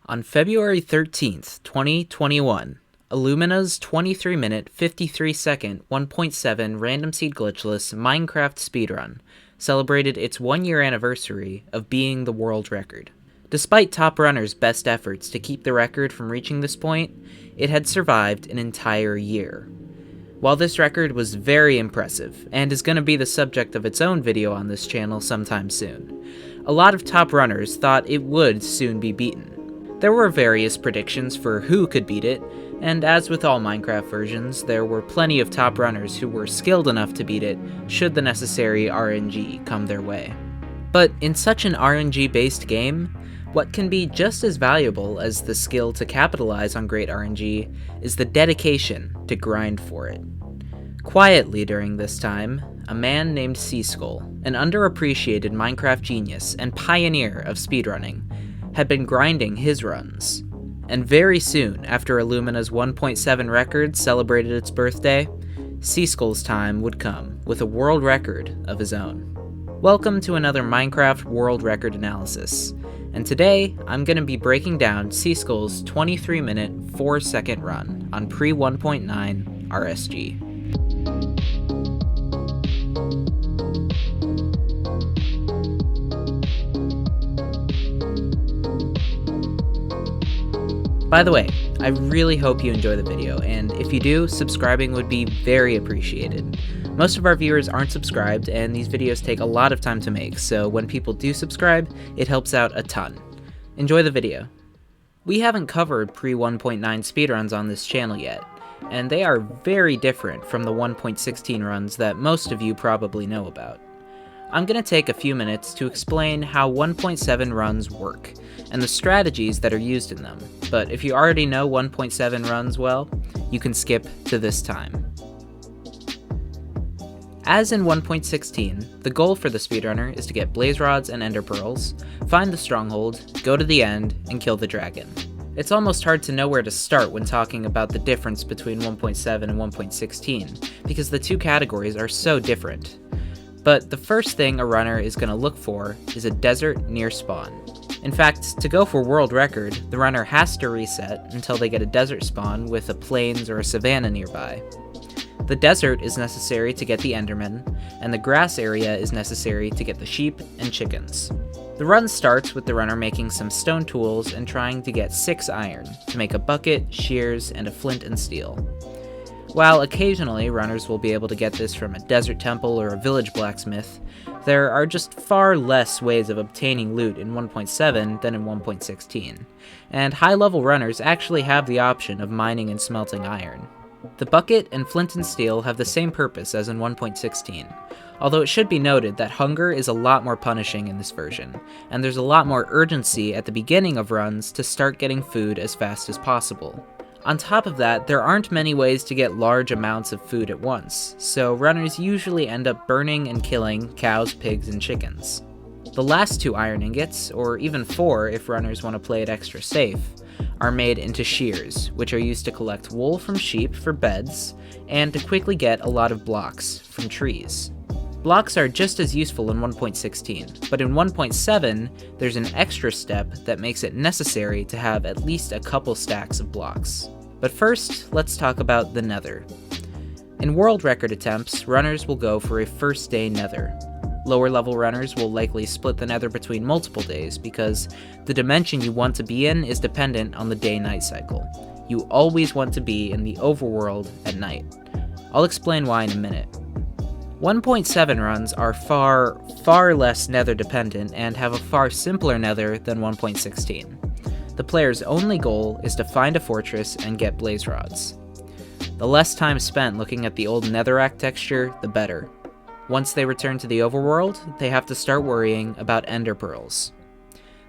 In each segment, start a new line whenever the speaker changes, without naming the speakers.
On February 13th, 2021, Illumina's 23-minute, 53-second, 1.7 random seed glitchless Minecraft speedrun celebrated its 1-year anniversary of being the world record. Despite top runners' best efforts to keep the record from reaching this point, it had survived an entire year. While this record was very impressive, and is going to be the subject of its own video on this channel sometime soon, a lot of top runners thought it would soon be beaten. There were various predictions for who could beat it, and as with all Minecraft versions, there were plenty of top runners who were skilled enough to beat it should the necessary RNG come their way. But in such an RNG-based game, what can be just as valuable as the skill to capitalize on great RNG is the dedication to grind for it. Quietly during this time, a man named Cscuile, an underappreciated Minecraft genius and pioneer of speedrunning, had been grinding his runs. And very soon after Illumina's 1.7 record celebrated its birthday, Cscuile's time would come with a world record of his own. Welcome to another Minecraft world record analysis, and today I'm going to be breaking down Cscuile's 23-minute, 4-second run on pre-1.9 RSG. By the way, I really hope you enjoy the video, and if you do, subscribing would be very appreciated. Most of our viewers aren't subscribed, and these videos take a lot of time to make, so when people do subscribe, it helps out a ton. Enjoy the video. We haven't covered pre-1.9 speedruns on this channel yet, and they are very different from the 1.16 runs that most of you probably know about. I'm going to take a few minutes to explain how 1.7 runs work, and the strategies that are used in them, but if you already know 1.7 runs well, you can skip to this time. As in 1.16, the goal for the speedrunner is to get blaze rods and ender pearls, find the stronghold, go to the end, and kill the dragon. It's almost hard to know where to start when talking about the difference between 1.7 and 1.16, because the two categories are so different. But the first thing a runner is going to look for is a desert near spawn. In fact, to go for world record, the runner has to reset until they get a desert spawn with a plains or a savanna nearby. The desert is necessary to get the enderman, and the grass area is necessary to get the sheep and chickens. The run starts with the runner making some stone tools and trying to get 6 iron to make a bucket, shears, and a flint and steel. While occasionally runners will be able to get this from a desert temple or a village blacksmith, there are just far less ways of obtaining loot in 1.7 than in 1.16, and high-level runners actually have the option of mining and smelting iron. The bucket and flint and steel have the same purpose as in 1.16, although it should be noted that hunger is a lot more punishing in this version, and there's a lot more urgency at the beginning of runs to start getting food as fast as possible. On top of that, there aren't many ways to get large amounts of food at once, so runners usually end up burning and killing cows, pigs, and chickens. The last 2 iron ingots, or even 4 if runners want to play it extra safe, are made into shears, which are used to collect wool from sheep for beds, and to quickly get a lot of blocks from trees. Blocks are just as useful in 1.16, but in 1.7, there's an extra step that makes it necessary to have at least a couple stacks of blocks. But first, let's talk about the nether. In world record attempts, runners will go for a first day nether. Lower level runners will likely split the nether between multiple days because the dimension you want to be in is dependent on the day-night cycle. You always want to be in the overworld at night. I'll explain why in a minute. 1.7 runs are far less nether dependent and have a far simpler nether than 1.16. The player's only goal is to find a fortress and get blaze rods. The less time spent looking at the old netherrack texture, the better. Once they return to the overworld, they have to start worrying about ender pearls.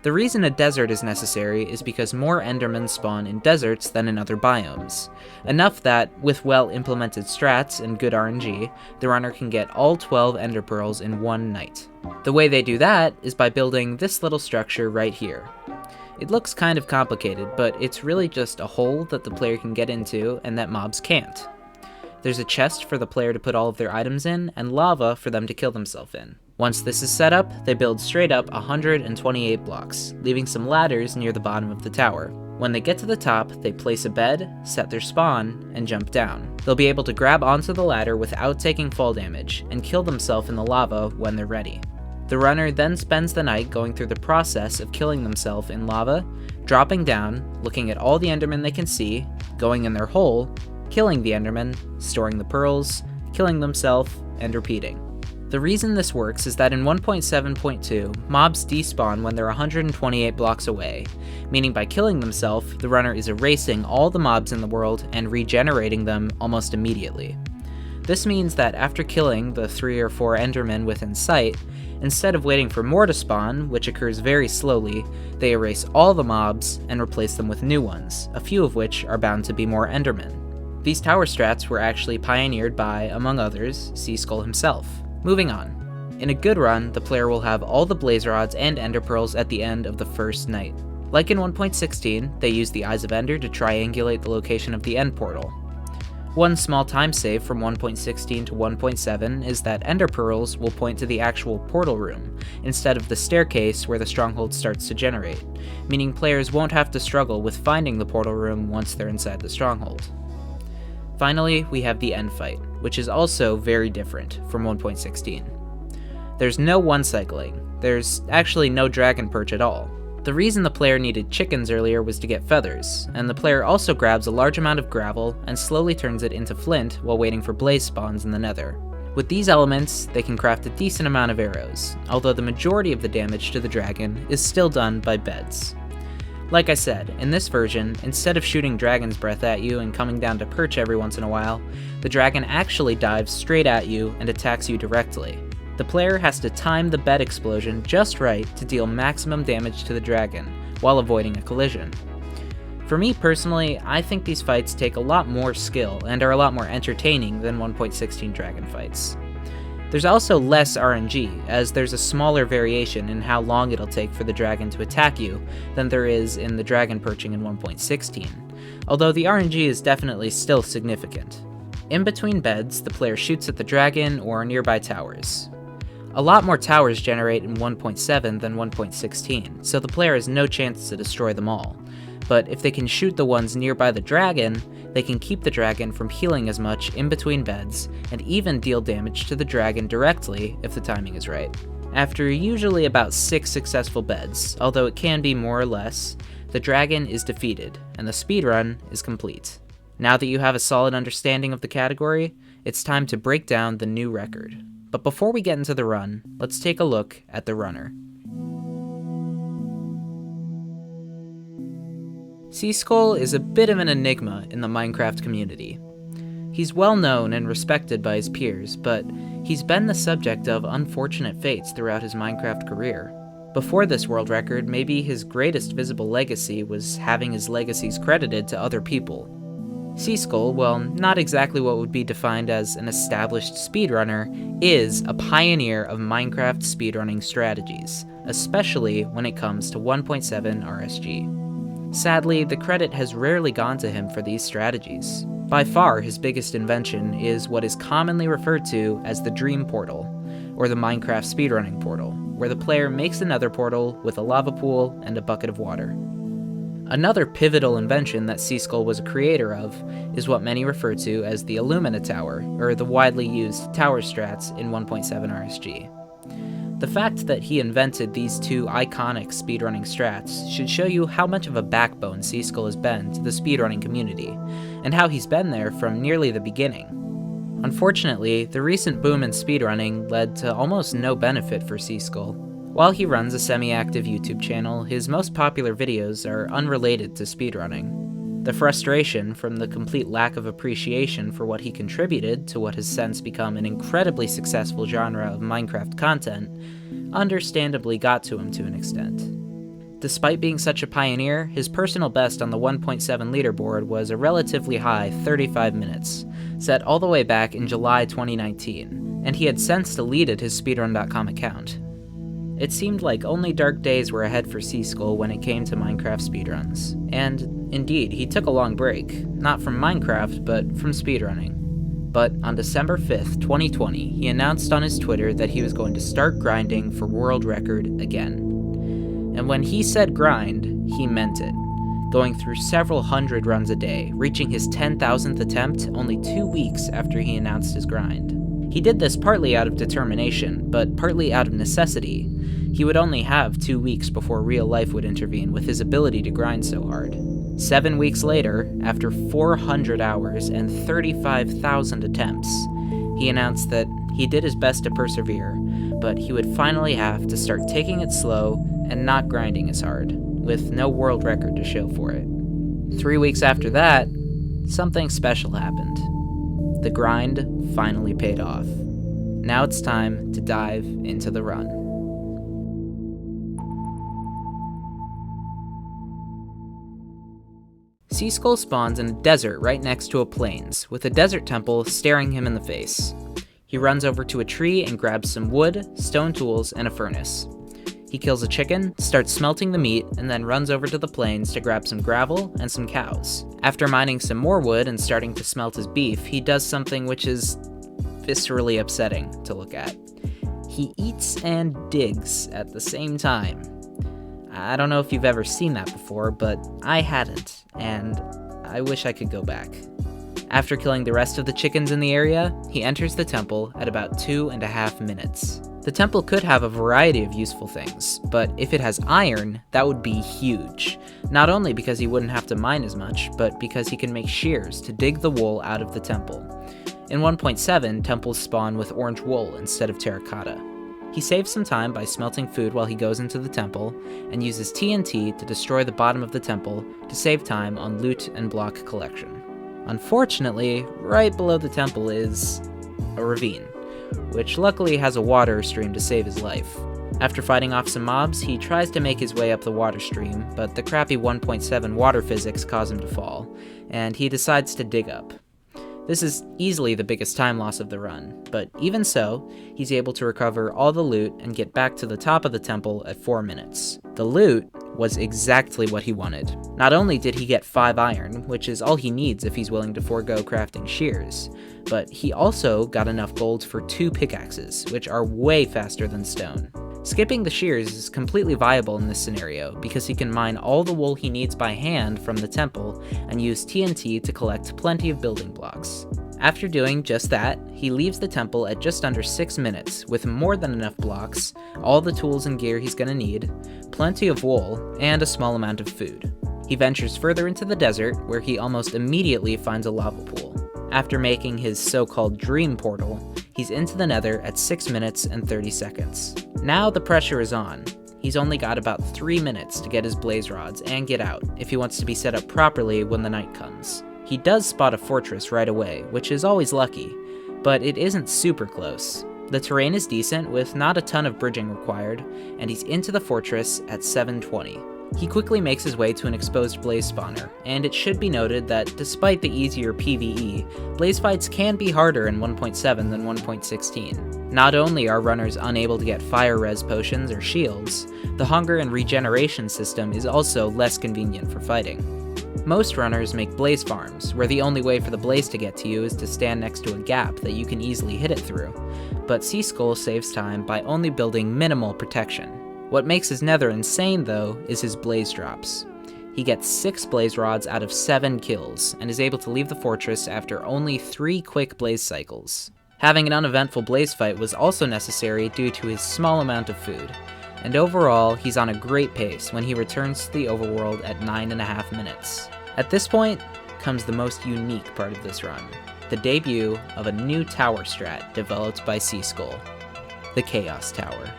The reason a desert is necessary is because more endermen spawn in deserts than in other biomes. Enough that, with well-implemented strats and good RNG, the runner can get all 12 ender pearls in one night. The way they do that is by building this little structure right here. It looks kind of complicated, but it's really just a hole that the player can get into and that mobs can't. There's a chest for the player to put all of their items in, and lava for them to kill themselves in. Once this is set up, they build straight up 128 blocks, leaving some ladders near the bottom of the tower. When they get to the top, they place a bed, set their spawn, and jump down. They'll be able to grab onto the ladder without taking fall damage, and kill themselves in the lava when they're ready. The runner then spends the night going through the process of killing themselves in lava, dropping down, looking at all the endermen they can see, going in their hole, killing the enderman, storing the pearls, killing themselves, and repeating. The reason this works is that in 1.7.2, mobs despawn when they're 128 blocks away, meaning by killing themselves, the runner is erasing all the mobs in the world and regenerating them almost immediately. This means that after killing the 3 or 4 endermen within sight, instead of waiting for more to spawn, which occurs very slowly, they erase all the mobs and replace them with new ones, a few of which are bound to be more endermen. These tower strats were actually pioneered by, among others, Cscuile himself. Moving on. In a good run, the player will have all the blaze rods and ender pearls at the end of the first night. Like in 1.16, they use the Eyes of Ender to triangulate the location of the end portal. One small time save from 1.16 to 1.7 is that ender pearls will point to the actual portal room, instead of the staircase where the stronghold starts to generate, meaning players won't have to struggle with finding the portal room once they're inside the stronghold. Finally, we have the end fight, which is also very different from 1.16. There's no one-cycling, there's actually no dragon perch at all. The reason the player needed chickens earlier was to get feathers, and the player also grabs a large amount of gravel and slowly turns it into flint while waiting for blaze spawns in the nether. With these elements, they can craft a decent amount of arrows, although the majority of the damage to the dragon is still done by beds. Like I said, in this version, instead of shooting dragon's breath at you and coming down to perch every once in a while, the dragon actually dives straight at you and attacks you directly. The player has to time the bed explosion just right to deal maximum damage to the dragon, while avoiding a collision. For me personally, I think these fights take a lot more skill and are a lot more entertaining than 1.16 dragon fights. There's also less RNG, as there's a smaller variation in how long it'll take for the dragon to attack you than there is in the dragon perching in 1.16, although the RNG is definitely still significant. In between beds, the player shoots at the dragon or nearby towers. A lot more towers generate in 1.7 than 1.16, so the player has no chance to destroy them all. But if they can shoot the ones nearby the dragon, they can keep the dragon from healing as much in between beds, and even deal damage to the dragon directly if the timing is right. After usually about 6 successful beds, although it can be more or less, the dragon is defeated, and the speedrun is complete. Now that you have a solid understanding of the category, it's time to break down the new record. But before we get into the run, let's take a look at the runner. Cscuile is a bit of an enigma in the Minecraft community. He's well known and respected by his peers, but he's been the subject of unfortunate fates throughout his Minecraft career. Before this world record, maybe his greatest visible legacy was having his legacies credited to other people. Cscuile, while not exactly what would be defined as an established speedrunner, is a pioneer of Minecraft speedrunning strategies, especially when it comes to 1.7 RSG. Sadly, the credit has rarely gone to him for these strategies. By far, his biggest invention is what is commonly referred to as the Dream Portal, or the Minecraft speedrunning portal, where the player makes another portal with a lava pool and a bucket of water. Another pivotal invention that Cscuile was a creator of is what many refer to as the Illumina Tower, or the widely used tower strats in 1.7 RSG. The fact that he invented these two iconic speedrunning strats should show you how much of a backbone Cscuile has been to the speedrunning community, and how he's been there from nearly the beginning. Unfortunately, the recent boom in speedrunning led to almost no benefit for Cscuile. While he runs a semi-active YouTube channel, his most popular videos are unrelated to speedrunning. The frustration from the complete lack of appreciation for what he contributed to what has since become an incredibly successful genre of Minecraft content understandably got to him to an extent. Despite being such a pioneer, his personal best on the 1.7 leaderboard was a relatively high 35 minutes, set all the way back in July 2019, and he had since deleted his speedrun.com account. It seemed like only dark days were ahead for Cscuile when it came to Minecraft speedruns, and indeed, he took a long break, not from Minecraft, but from speedrunning. but on December 5th, 2020, he announced on his Twitter that he was going to start grinding for world record again. And when he said grind, he meant it, going through several hundred runs a day, reaching his 10,000th attempt only 2 weeks after he announced his grind. He did this partly out of determination, but partly out of necessity. He would only have 2 weeks before real life would intervene with his ability to grind so hard. 7 weeks later, after 400 hours and 35,000 attempts, he announced that he did his best to persevere, but he would finally have to start taking it slow and not grinding as hard, with no world record to show for it. 3 weeks after that, something special happened. The grind finally paid off. Now it's time to dive into the run. Cscuile spawns in a desert right next to a plains, with a desert temple staring him in the face. He runs over to a tree and grabs some wood, stone tools, and a furnace. He kills a chicken, starts smelting the meat, and then runs over to the plains to grab some gravel and some cows. After mining some more wood and starting to smelt his beef, he does something which is viscerally upsetting to look at. He eats and digs at the same time. I don't know if you've ever seen that before, but I hadn't, and I wish I could go back. After killing the rest of the chickens in the area, he enters the temple at about 2.5 minutes. The temple could have a variety of useful things, but if it has iron, that would be huge. Not only because he wouldn't have to mine as much, but because he can make shears to dig the wool out of the temple. In 1.7, temples spawn with orange wool instead of terracotta. He saves some time by smelting food while he goes into the temple, and uses TNT to destroy the bottom of the temple to save time on loot and block collection. Unfortunately, right below the temple is a ravine, which luckily has a water stream to save his life. After fighting off some mobs, he tries to make his way up the water stream, but the crappy 1.7 water physics cause him to fall, and he decides to dig up. This is easily the biggest time loss of the run, but even so, he's able to recover all the loot and get back to the top of the temple at 4 minutes. The loot was exactly what he wanted. Not only did he get 5 iron, which is all he needs if he's willing to forego crafting shears, but he also got enough gold for 2 pickaxes, which are way faster than stone. Skipping the shears is completely viable in this scenario because he can mine all the wool he needs by hand from the temple and use TNT to collect plenty of building blocks. After doing just that, he leaves the temple at just under 6 minutes with more than enough blocks, all the tools and gear he's gonna need, plenty of wool, and a small amount of food. He ventures further into the desert where he almost immediately finds a lava pool. After making his so-called dream portal, he's into the nether at 6 minutes and 30 seconds. Now the pressure is on. He's only got about 3 minutes to get his blaze rods and get out if he wants to be set up properly when the night comes. He does spot a fortress right away, which is always lucky, but it isn't super close. The terrain is decent with not a ton of bridging required, and he's into the fortress at 7:20. He quickly makes his way to an exposed blaze spawner, and it should be noted that despite the easier PvE, blaze fights can be harder in 1.7 than 1.16. Not only are runners unable to get fire res potions or shields, the hunger and regeneration system is also less convenient for fighting. Most runners make blaze farms, where the only way for the blaze to get to you is to stand next to a gap that you can easily hit it through, but Cscuile saves time by only building minimal protection. What makes his nether insane, though, is his blaze drops. He gets 6 blaze rods out of 7 kills, and is able to leave the fortress after only 3 quick blaze cycles. Having an uneventful blaze fight was also necessary due to his small amount of food, and overall, he's on a great pace when he returns to the overworld at 9.5 minutes. At this point comes the most unique part of this run, the debut of a new tower strat developed by Cscuile, the Chaos Tower.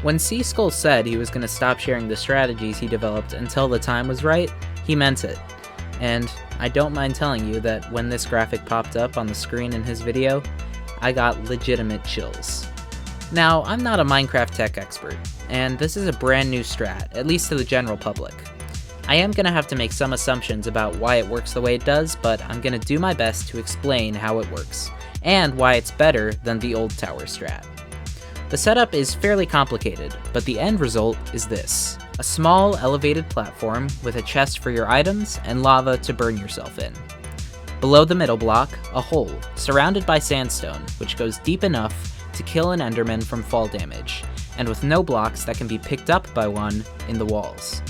When Cscuile said he was going to stop sharing the strategies he developed until the time was right, he meant it. And I don't mind telling you that when this graphic popped up on the screen in his video, I got legitimate chills. Now, I'm not a Minecraft tech expert, and this is a brand new strat, at least to the general public. I am going to have to make some assumptions about why it works the way it does, but I'm going to do my best to explain how it works, and why it's better than the old tower strat. The setup is fairly complicated, but the end result is this. A small, elevated platform with a chest for your items and lava to burn yourself in. Below the middle block, a hole, surrounded by sandstone, which goes deep enough to kill an enderman from fall damage, and with no blocks that can be picked up by one in the walls.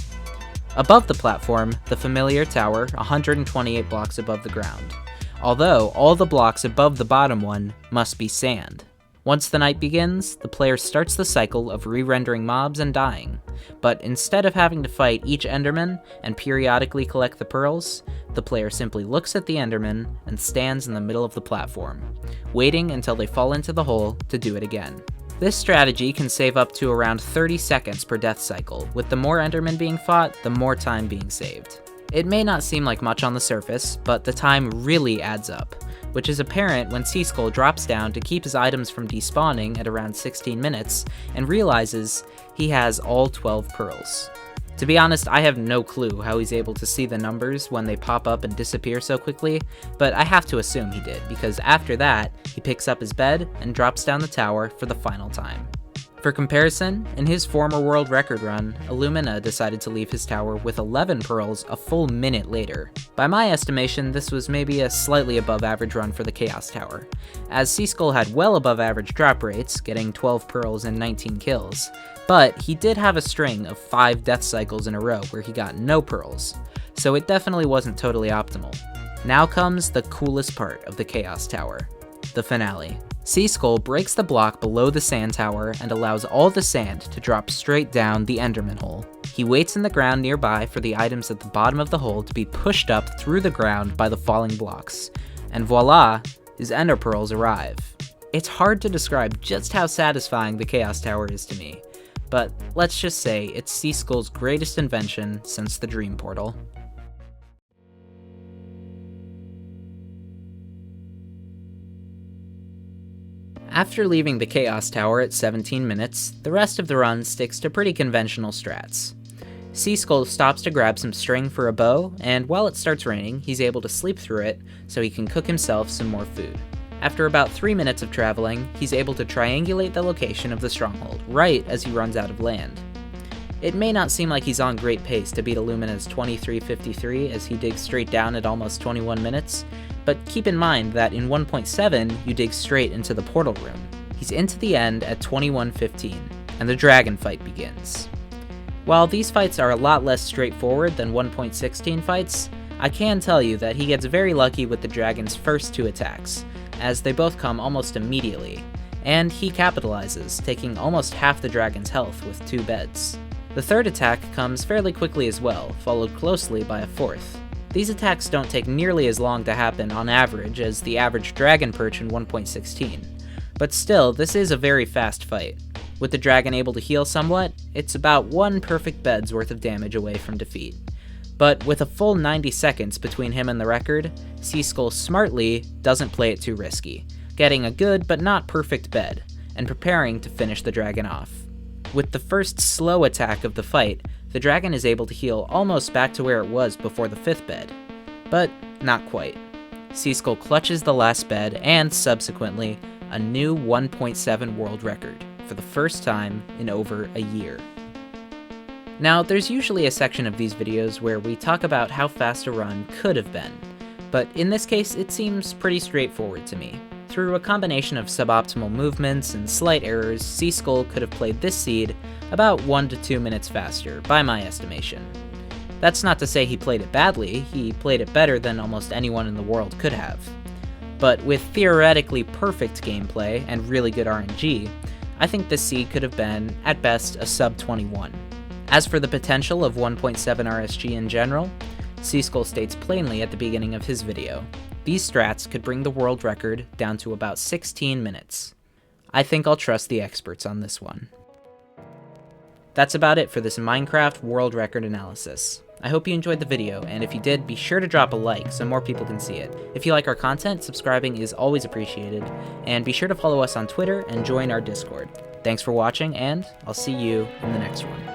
Above the platform, the familiar tower, 128 blocks above the ground, although all the blocks above the bottom one must be sand. Once the night begins, the player starts the cycle of re-rendering mobs and dying, but instead of having to fight each enderman and periodically collect the pearls, the player simply looks at the enderman and stands in the middle of the platform, waiting until they fall into the hole to do it again. This strategy can save up to around 30 seconds per death cycle, with the more endermen being fought, the more time being saved. It may not seem like much on the surface, but the time really adds up, which is apparent when Cscuile drops down to keep his items from despawning at around 16 minutes and realizes he has all 12 pearls. To be honest, I have no clue how he's able to see the numbers when they pop up and disappear so quickly, but I have to assume he did, because after that, he picks up his bed and drops down the tower for the final time. For comparison, in his former world record run, Illumina decided to leave his tower with 11 pearls a full minute later. By my estimation, this was maybe a slightly above average run for the Chaos Tower, as Cscuile had well above average drop rates, getting 12 pearls and 19 kills, but he did have a string of 5 death cycles in a row where he got no pearls, so it definitely wasn't totally optimal. Now comes the coolest part of the Chaos Tower, the finale. Cscuile breaks the block below the sand tower and allows all the sand to drop straight down the enderman hole. He waits in the ground nearby for the items at the bottom of the hole to be pushed up through the ground by the falling blocks, and voila, his ender pearls arrive. It's hard to describe just how satisfying the Chaos Tower is to me, but let's just say it's Cscuile's greatest invention since the Dream Portal. After leaving the Chaos Tower at 17 minutes, the rest of the run sticks to pretty conventional strats. Cscuile stops to grab some string for a bow, and while it starts raining, he's able to sleep through it so he can cook himself some more food. After about 3 minutes of traveling, he's able to triangulate the location of the stronghold, right as he runs out of land. It may not seem like he's on great pace to beat Illumina's 23:53 as he digs straight down at almost 21 minutes, but keep in mind that in 1.7, you dig straight into the portal room. He's into the end at 21:15, and the dragon fight begins. While these fights are a lot less straightforward than 1.16 fights, I can tell you that he gets very lucky with the dragon's first 2 attacks, as they both come almost immediately, and he capitalizes, taking almost half the dragon's health with 2 beds. The third attack comes fairly quickly as well, followed closely by a fourth. These attacks don't take nearly as long to happen on average as the average dragon perch in 1.16, but still, this is a very fast fight. With the dragon able to heal somewhat, it's about 1 perfect bed's worth of damage away from defeat. But with a full 90 seconds between him and the record, Cscuile smartly doesn't play it too risky, getting a good but not perfect bed, and preparing to finish the dragon off. With the first slow attack of the fight, the dragon is able to heal almost back to where it was before the 5th bed. But not quite. Cscuile clutches the last bed and, subsequently, a new 1.7 world record, for the first time in over a year. Now, there's usually a section of these videos where we talk about how fast a run could have been, but in this case it seems pretty straightforward to me. Through a combination of suboptimal movements and slight errors, Cscuile could have played this seed about 1 to 2 minutes faster, by my estimation. That's not to say he played it badly, he played it better than almost anyone in the world could have. But with theoretically perfect gameplay and really good RNG, I think this seed could have been, at best, a sub 21. As for the potential of 1.7 RSG in general, Cscuile states plainly at the beginning of his video, these strats could bring the world record down to about 16 minutes. I think I'll trust the experts on this one. That's about it for this Minecraft world record analysis. I hope you enjoyed the video, and if you did, be sure to drop a like so more people can see it. If you like our content, subscribing is always appreciated, and be sure to follow us on Twitter and join our Discord. Thanks for watching, and I'll see you in the next one.